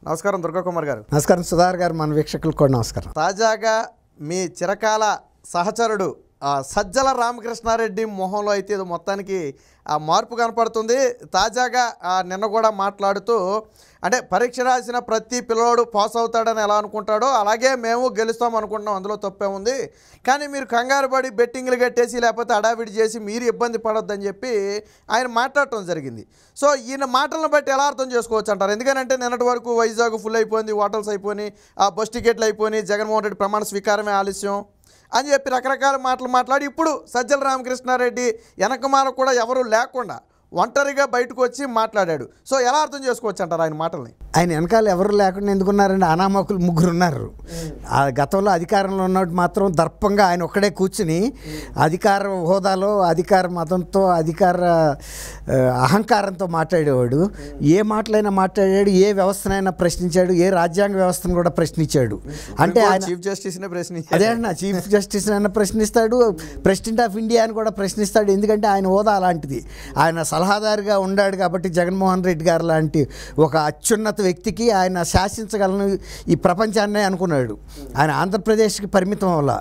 నమస్కారం దుర్గా కుమార్ గారు. నమస్కారం సుధాకర్ గారు, మన వీక్షకులకు కూడా నమస్కారం. తాజాగా మీ చిరకాల సహచరుడు సజ్జల రామకృష్ణారెడ్డి మొహంలో అయితే ఇది మొత్తానికి మార్పు కనపడుతుంది. తాజాగా నిన్న కూడా మాట్లాడుతూ అంటే పరీక్ష రాసిన ప్రతి పిల్లోడు పాస్ అవుతాడని ఎలా అనుకుంటాడో అలాగే మేము గెలుస్తాం అనుకుంటున్నాం, అందులో తప్పే ఉంది. కానీ మీరు కంగారు పడి బెట్టింగ్లు కట్టేసి లేకపోతే అడావిడి చేసి మీరు ఇబ్బంది పడొద్దని చెప్పి ఆయన మాట్లాడటం జరిగింది. సో ఈయన మాటలను బట్టి ఎలా అర్థం చేసుకోవచ్చు అంటారు? ఎందుకంటే నిన్నటి వరకు వైజాగ్ ఫుల్ అయిపోయింది, హోటల్స్ అయిపోయినాయి, బస్ టికెట్లు అయిపోయినాయి, జగన్మోహన్ రెడ్డి ప్రమాణ స్వీకారమే ఆలస్యం అని చెప్పి రకరకాల మాటలు మాట్లాడి ఇప్పుడు సజ్జల రామకృష్ణారెడ్డి వెనకమాల కూడా ఎవరు లేకుండా ఒంటరిగా బయటకు వచ్చి మాట్లాడాడు. సో ఎలా అర్థం చేసుకోవచ్చు అంటారు ఆయన మాటల్ని? ఆయన వెనకాల ఎవరు లేకుండా ఎందుకున్నారండి? అనామకులు ముగ్గురు ఉన్నారు. ఆ గతంలో అధికారంలో ఉన్నట్టు మాత్రం దర్పంగా ఆయన ఒక్కడే కూర్చుని అధికార హోదాలో అధికార మతంతో అధికార అహంకారంతో మాట్లాడేవాడు. ఏ మాటలైనా మాట్లాడాడు, ఏ వ్యవస్థనైనా ప్రశ్నించాడు, ఏ రాజ్యాంగ వ్యవస్థను కూడా ప్రశ్నించాడు. అంటే ఆయన చీఫ్ జస్టిస్నే ప్రశ్నించాడు. అదే అన్న, చీఫ్ జస్టిస్ అయినా ప్రశ్నిస్తాడు, ప్రెసిడెంట్ ఆఫ్ ఇండియా అని కూడా ప్రశ్నిస్తాడు. ఎందుకంటే ఆయన హోదా అలాంటిది. ఆయన సలహాదారుగా ఉన్నాడు కాబట్టి జగన్మోహన్ రెడ్డి గారు లాంటి ఒక అత్యున్నత వ్యక్తికి ఆయన శాసించగలను ఈ ప్రపంచాన్నే అనుకున్నాడు. ఆయన ఆంధ్రప్రదేశ్కి పరిమితం వల్ల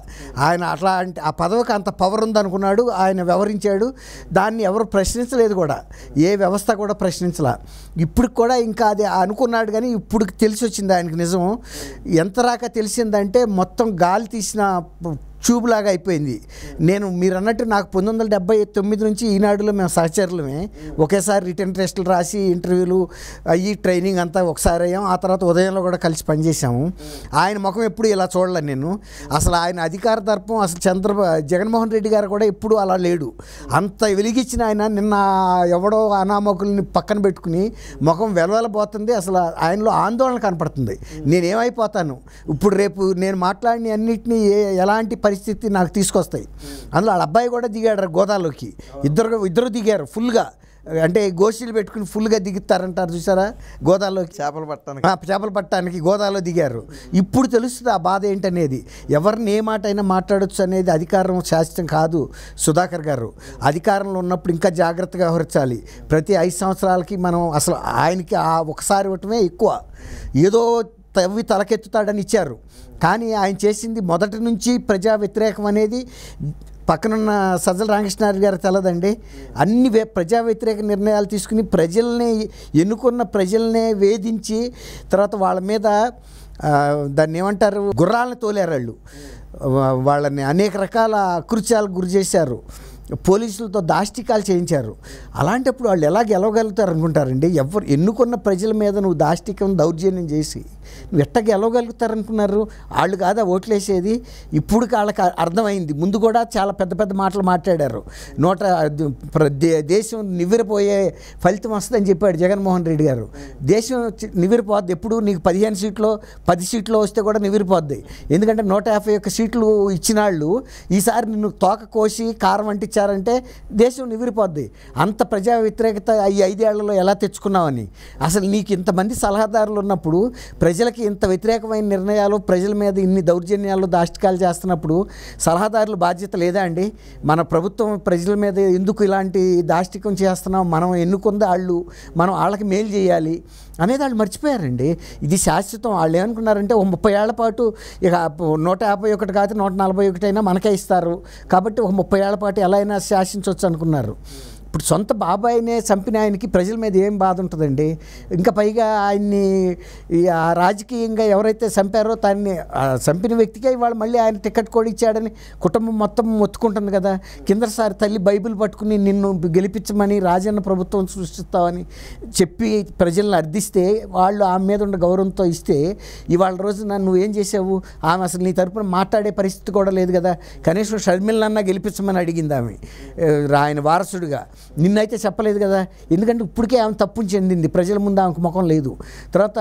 ఆయన అట్లాంటి ఆ పదవికి అంత పవర్ ఉందనుకున్నాడు. ఆయన వ్యవహరించాడు, దాన్ని ఎవరు ప్రశ్నించలేదు కూడా, ఏ వ్యవస్థ కూడా ప్రశ్నించలా. ఇప్పుడు కూడా ఇంకా అది అనుకున్నాడు, కానీ ఇప్పుడు తెలిసి వచ్చింది ఆయనకి నిజం. ఎంత రాక తెలిసిందంటే మొత్తం గాలి తీసిన ట్యూబ్లాగా అయిపోయింది. మీరు అన్నట్టు నాకు 1979 నుంచి ఈనాడులో మేము సహచరులమే. ఒకేసారి రిటర్న్ టెస్టులు రాసి ఇంటర్వ్యూలు అయ్యి ట్రైనింగ్ అంతా ఒకసారి అయ్యాం. ఆ తర్వాత ఉదయంలో కూడా కలిసి పనిచేసాము. ఆయన ముఖం ఎప్పుడు ఇలా చూడలేను నేను. అసలు ఆయన అధికార దర్పం అసలు జగన్మోహన్ రెడ్డి గారు కూడా ఎప్పుడు అలా లేడు. అంత వెలిగించిన ఆయన నిన్న ఎవడో అనామకుల్ని పక్కన పెట్టుకుని ముఖం వెలవెలబోతుంది. అసలు ఆయనలో ఆందోళన కనపడుతుంది. నేనేమైపోతాను ఇప్పుడు, రేపు నేను మాట్లాడిన అన్నింటినీ ఎలాంటి పరిస్థితి నాకు తీసుకొస్తాయి. అందులో వాళ్ళ అబ్బాయి కూడా దిగాడు గోదాలోకి. ఇద్దరు దిగారు ఫుల్గా, అంటే గోషీలు పెట్టుకుని ఫుల్గా దిగుతారంటారు చూసారా, గోదాలోకి చేపలు పట్టడానికి గోదాలో దిగారు. ఇప్పుడు తెలుస్తుంది ఆ బాధ ఏంటనేది. ఎవరిని ఏ మాట అయినా మాట్లాడొచ్చు అనేది అధికారం శాశ్వతం కాదు సుధాకర్ గారు. అధికారంలో ఉన్నప్పుడు ఇంకా జాగ్రత్తగా వ్యవహరించాలి. ప్రతి 5 సంవత్సరాలకి మనం అసలు ఆయనకి ఒకసారి ఇవ్వటమే ఎక్కువ. ఏదో తవ్వి తలకెత్తుతాడని ఇచ్చారు, కానీ ఆయన చేసింది మొదటి నుంచి ప్రజా వ్యతిరేకం అనేది పక్కనున్న సజ్జల రామకృష్ణారెడ్డి గారు తెలదండి. అన్ని ప్రజా వ్యతిరేక నిర్ణయాలు తీసుకుని ఎన్నుకున్న ప్రజల్నే వేధించి తర్వాత వాళ్ళ మీద దాన్ని ఏమంటారు, గుర్రాలను తోలారు. వాళ్ళని అనేక రకాల అకృత్యాలకు గురి చేశారు, పోలీసులతో దాష్టికాలు చేయించారు. అలాంటప్పుడు వాళ్ళు ఎలా గెలవగలుగుతారు అనుకుంటారండి? ఎవరు ఎన్నుకున్న ప్రజల మీద నువ్వు దాష్టికం దౌర్జన్యం చేసి నువ్వు ఎట్ట గెలవగలుగుతారనుకున్నారు? వాళ్ళు కాదా ఓట్లేసేది? ఇప్పుడు వాళ్ళకి అర్థమైంది. ముందు కూడా చాలా పెద్ద పెద్ద మాటలు మాట్లాడారు. దేశం నివ్వెరపోయే ఫలితం వస్తుందని చెప్పాడు జగన్మోహన్ రెడ్డి గారు. దేశం నివ్వెరపోద్ది ఎప్పుడు? నీకు 15 సీట్లు 10 సీట్లు వస్తే కూడా నివ్వెరపోద్ది. ఎందుకంటే 151 సీట్లు ఇచ్చిన వాళ్ళు ఈసారి నిన్ను తోక కోసి కారం అంటించారంటే దేశం నివ్వెరపోద్ది. అంత ప్రజా వ్యతిరేకత ఈ 5 ఏళ్లలో ఎలా తెచ్చుకున్నావని. అసలు నీకు ఇంతమంది సలహాదారులు ఉన్నప్పుడు, ప్రజలకి ఇంత వ్యతిరేకమైన నిర్ణయాలు, ప్రజల మీద ఇన్ని దౌర్జన్యాలు దాష్టికాలు చేస్తున్నప్పుడు సలహాదారులు బాధ్యత లేదా అండి? మన ప్రభుత్వం ప్రజల మీద ఎందుకు ఇలాంటి దాష్టికం చేస్తున్నాం? మనం ఎన్నుకుంది వాళ్ళు, మనం వాళ్ళకి మేలు చేయాలి అనేది వాళ్ళు మర్చిపోయారండి. ఇది శాశ్వతం. వాళ్ళు ఏమనుకున్నారంటే 30 ఏళ్ల పాటు ఇక 151 కాదు 141 అయినా మనకే ఇస్తారు కాబట్టి 30 ఏళ్ల పాటు ఎలా అయినా శాసించవచ్చు అనుకున్నారు. ఇప్పుడు సొంత బాబాయినే చంపిన ఆయనకి ప్రజల మీద ఏం బాధ ఉంటుందండి? ఇంకా పైగా ఆయన్ని రాజకీయంగా ఎవరైతే చంపారో దాన్ని చంపిన వ్యక్తికే ఇవాళ మళ్ళీ ఆయన టికెట్ కూడా ఇచ్చాడని కుటుంబం మొత్తం మొత్తుకుంటుంది కదా. కిందసారి తల్లి బైబిల్ పట్టుకుని నిన్ను గెలిపించమని రాజన్న ప్రభుత్వం సృష్టిస్తామని చెప్పి ప్రజలను అర్థిస్తే వాళ్ళు ఆమె మీద ఉన్న గౌరవంతో ఇస్తే ఇవాళ రోజున నువ్వేం చేసావు? ఆమె అసలు నీ తరపున మాట్లాడే పరిస్థితి కూడా లేదు కదా. కనీసం షర్మిలనన్నా గెలిపించమని అడిగింది ఆమె, ఆయన వారసుడిగా. నిన్నైతే చెప్పలేదు కదా. ఎందుకంటే ఇప్పటికే ఆమె తప్పుని చెందింది, ప్రజల ముందు ఆమెకు ముఖం లేదు. తర్వాత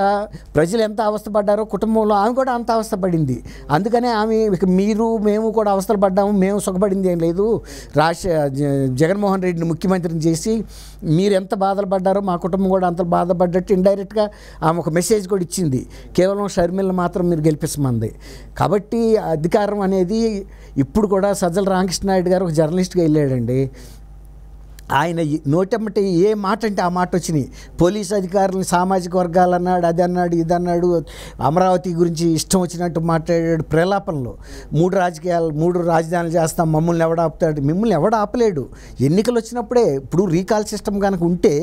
ప్రజలు ఎంత అవస్థపడ్డారో కుటుంబంలో ఆమె కూడా అంత అవస్థపడింది. అందుకనే ఆమె మేము కూడా అవస్థలు పడ్డాము, మేము సుఖపడింది ఏం లేదు. జగన్మోహన్ రెడ్డిని ముఖ్యమంత్రిని చేసి మీరు ఎంత బాధలు పడ్డారో మా కుటుంబం కూడా అంత బాధపడ్డట్టు ఇండైరెక్ట్గా ఆమె ఒక మెసేజ్ కూడా ఇచ్చింది. కేవలం షర్మిలను మాత్రం మీరు గెలిపించమంది. కాబట్టి అధికారం అనేది ఇప్పుడు కూడా సజ్జల రామకృష్ణారెడ్డి గారు ఒక జర్నలిస్ట్గా వెళ్ళాడండి. ఆయన నోటమ్మటి ఏ మాట అంటే ఆ మాట వచ్చినాయి. పోలీస్ అధికారులను సామాజిక వర్గాలు అన్నాడు, అది అన్నాడు, ఇది అన్నాడు, అమరావతి గురించి ఇష్టం వచ్చినట్టు మాట్లాడాడు ప్రలాపనలో. 3 రాజధానులు చేస్తాం, మమ్మల్ని ఎవడ ఆపుతాడు? మిమ్మల్ని ఎవడ ఆపలేడు. ఎన్నికలు వచ్చినప్పుడే. ఇప్పుడు రీకాల్ సిస్టమ్ కనుక ఉంటే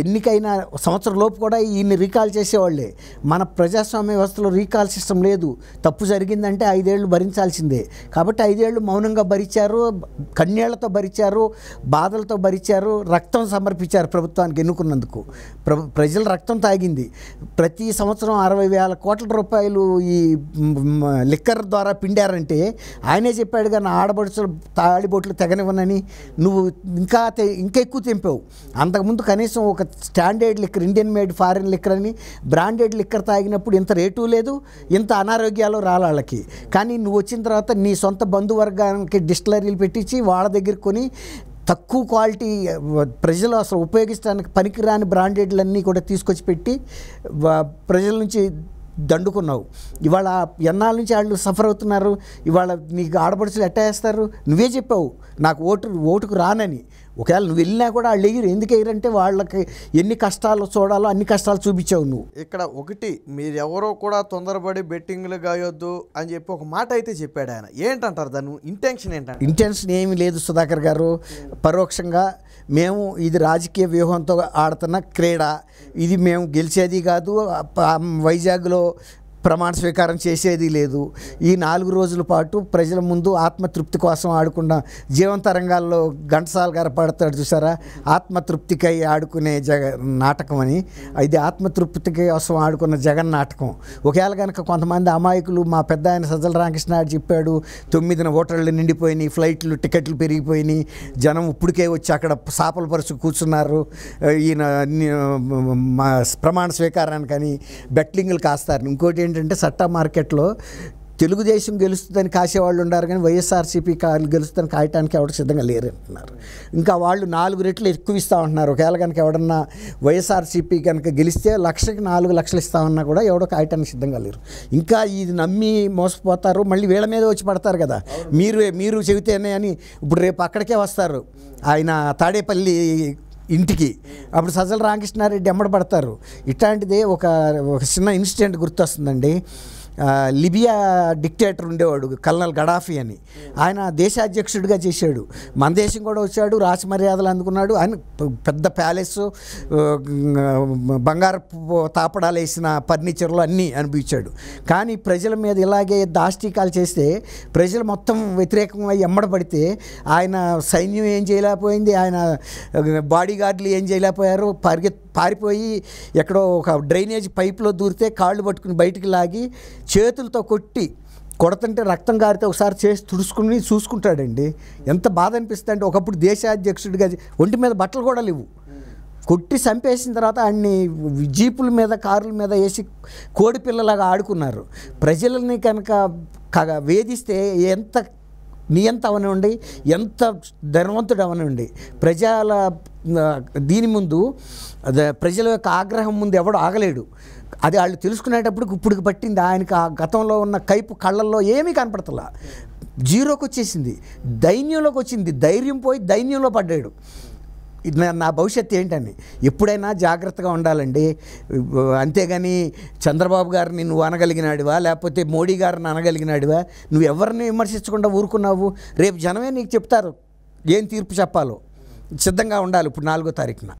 ఎన్నికైన సంవత్సరం లోపు కూడా ఈయన్ని రీకాల్ చేసేవాళ్ళే. మన ప్రజాస్వామ్య వ్యవస్థలో రీకాల్ సిస్టమ్ లేదు. తప్పు జరిగిందంటే 5 ఏళ్ళు భరించాల్సిందే. కాబట్టి 5 ఏళ్ళు మౌనంగా భరించారు, కన్నీళ్లతో భరించారు, బాధలతో భరించారు, రక్తం సమర్పించారు ప్రభుత్వానికి ఎన్నుకున్నందుకు. ప్రజల రక్తం తాగింది. ప్రతి సంవత్సరం 60,000 కోట్ల రూపాయలు ఈ లిక్కర్ ద్వారా పిండారంటే ఆయనే చెప్పాడు కానీ ఆడబడుచులు తాడిబొట్లు తెగనివ్వనని. నువ్వు ఇంకా ఎక్కువ తెంపావు. అంతకుముందు కనీసం ఒక standard liquor, Indian made foreign liquor అని బ్రాండెడ్ లిక్కర్ తాగినప్పుడు ఇంత రేటు లేదు, ఇంత అనారోగ్యాలు రాళ్ళకి. కానీ నువ్వు వచ్చిన తర్వాత నీ సొంత బంధువర్గానికి డిస్టిలరీలు పెట్టించి వాళ్ళ దగ్గర కొని తక్కువ క్వాలిటీ ప్రజలు అసలు ఉపయోగించడానికి పనికిరాని బ్రాండెడ్లన్నీ కూడా తీసుకొచ్చి పెట్టి ప్రజల నుంచి దండుకున్నావు. ఇవాళ ఎన్నాళ్ళ నుంచి వాళ్ళు సఫర్ అవుతున్నారు. ఇవాళ నీకు ఆడపడుచులు ఎట్టా వేస్తారు? నువ్వే చెప్పావు నాకు ఓటుకు రానని. ఒకవేళ నువ్వు వెళ్ళినా కూడా వాళ్ళు ఎగిరు. ఎందుకు ఎగిరంటే వాళ్ళకి ఎన్ని కష్టాలు చూడాలో అన్ని కష్టాలు చూపించావు నువ్వు. ఇక్కడ ఒకటి, మీరెవరో కూడా తొందరపడి బెట్టింగ్లు గాయొద్దు అని చెప్పి ఒక మాట అయితే చెప్పాడు ఆయన. ఏంటంటారు దాని ఇంటెన్షన్ ఏంటంటే? ఇంటెన్షన్ ఏమీ లేదు సుధాకర్ గారు. పరోక్షంగా మేము ఇది రాజకీయ వ్యూహంతో ఆడుతున్న క్రీడ, ఇది మేము గెలిచేది కాదు, వైజాగ్లో ప్రమాణ స్వీకారం చేసేది లేదు. ఈ 4 రోజుల పాటు ప్రజల ముందు ఆత్మతృప్తి కోసం ఆడుకున్న జీవంతరంగాల్లో ఘంటసాల గారు పాడతాడు చూసారా, ఆత్మతృప్తికై ఆడుకునే నాటకం అని. ఇది ఆత్మతృప్తి కోసం ఆడుకున్న జగన్ నాటకం. ఒకవేళ కనుక కొంతమంది అమాయకులు, మా పెద్ద ఆయన సజ్జల రామకృష్ణ చెప్పాడు 9 హోటళ్ళు నిండిపోయినాయి, ఫ్లైట్లు టికెట్లు పెరిగిపోయినాయి, జనం ఇప్పటికే వచ్చి అక్కడ సాపల పరుచు కూర్చున్నారు, ఈయన ప్రమాణ స్వీకారానికని బెట్లింగ్లు కాస్తారు. ఇంకోటి ఏంటంటే సట్టా మార్కెట్లో తెలుగుదేశం గెలుస్తుందని కాసేవాళ్ళు ఉన్నారు కానీ వైఎస్ఆర్సీపీ గెలుస్తుందని కాయటానికి ఎవరు సిద్ధంగా లేరు అంటున్నారు. ఇంకా వాళ్ళు 4 రెట్లు ఎక్కువ ఇస్తామంటున్నారు. ఒకవేళ కనుక ఎవడన్నా వైఎస్ఆర్సీపీ కనుక గెలిస్తే 1,00,000కి 4 లక్షలు ఇస్తామన్నా కూడా ఎవడో కాయటానికి సిద్ధంగా లేరు. ఇంకా ఇది నమ్మి మోసపోతారు. మళ్ళీ వీళ్ళ మీద వచ్చి పడతారు కదా, మీరు చెబితేనే అని. ఇప్పుడు రేపు అక్కడికే వస్తారు ఆయన తాడేపల్లి ఇంటికి. అప్పుడు సజ్జల రామకృష్ణారెడ్డి ఎమ్మడి పడతారు. ఇట్లాంటిదే ఒక చిన్న ఇన్సిడెంట్ గుర్తొస్తుందండి. లిబియా డిక్టేటర్ ఉండేవాడు కల్నల్ గడాఫీ అని. ఆయన దేశాధ్యక్షుడిగా చేశాడు. మన దేశం కూడా వచ్చాడు, రాచమర్యాదలు అందుకున్నాడు. ఆయన పెద్ద ప్యాలెస్, బంగారు తాపడాలు వేసిన ఫర్నిచర్లు అన్నీ అనిపించాడు. కానీ ప్రజల మీద ఇలాగే దాష్టికాలు చేస్తే ప్రజలు మొత్తం వ్యతిరేకంగా ఎమ్మడబడితే ఆయన సైన్యం ఏం చేయలేకపోయింది, ఆయన బాడీ గార్డులు ఏం చేయలేకపోయారు. పారిపోయి ఎక్కడో ఒక డ్రైనేజ్ పైప్లో దూరితే కాళ్ళు పట్టుకుని బయటికి లాగి చేతులతో కొడుతుంటే రక్తం గారితే ఒకసారి చేసి తుడుచుకుని చూసుకుంటాడండి. ఎంత బాధ అనిపిస్తుంది అంటే, ఒకప్పుడు దేశాధ్యక్షుడిగా ఒంటి మీద బట్టలు కూడా లేవు, కొట్టి చంపేసిన తర్వాత అన్ని జీపుల మీద కారుల మీద వేసి కోడి పిల్లలాగా ఆడుకున్నారు. ప్రజలని కనుక వేధిస్తే ఎంత నియంత అవనివ్వండి, ఎంత ధనవంతుడు అవనివ్వండి, ప్రజల దీని ముందు ప్రజల యొక్క ఆగ్రహం ముందు ఎవడు ఆగలేడు. అది వాళ్ళు తెలుసుకునేటప్పుడు ఇప్పుడు పట్టింది ఆయనకి. ఆ గతంలో ఉన్న కైపు కళ్ళల్లో ఏమీ కనపడతలా, జీరోకి వచ్చేసింది, దైన్యంలోకి వచ్చింది. ధైర్యం పోయి దైన్యంలో పడ్డాడు. నా భవిష్యత్తు ఏంటని ఎప్పుడైనా జాగ్రత్తగా ఉండాలండి. అంతేగాని చంద్రబాబు గారిని నువ్వు అనగలిగినాడివా, లేకపోతే మోడీ గారిని అనగలిగినాడివా, నువ్వు ఎవరిని విమర్శించకుండా ఊరుకున్నావు. రేపు జనమే నీకు చెప్తారు ఏం తీర్పు చెప్పాలో. సిద్ధంగా ఉండాలి ఇప్పుడు 4వ తారీఖున.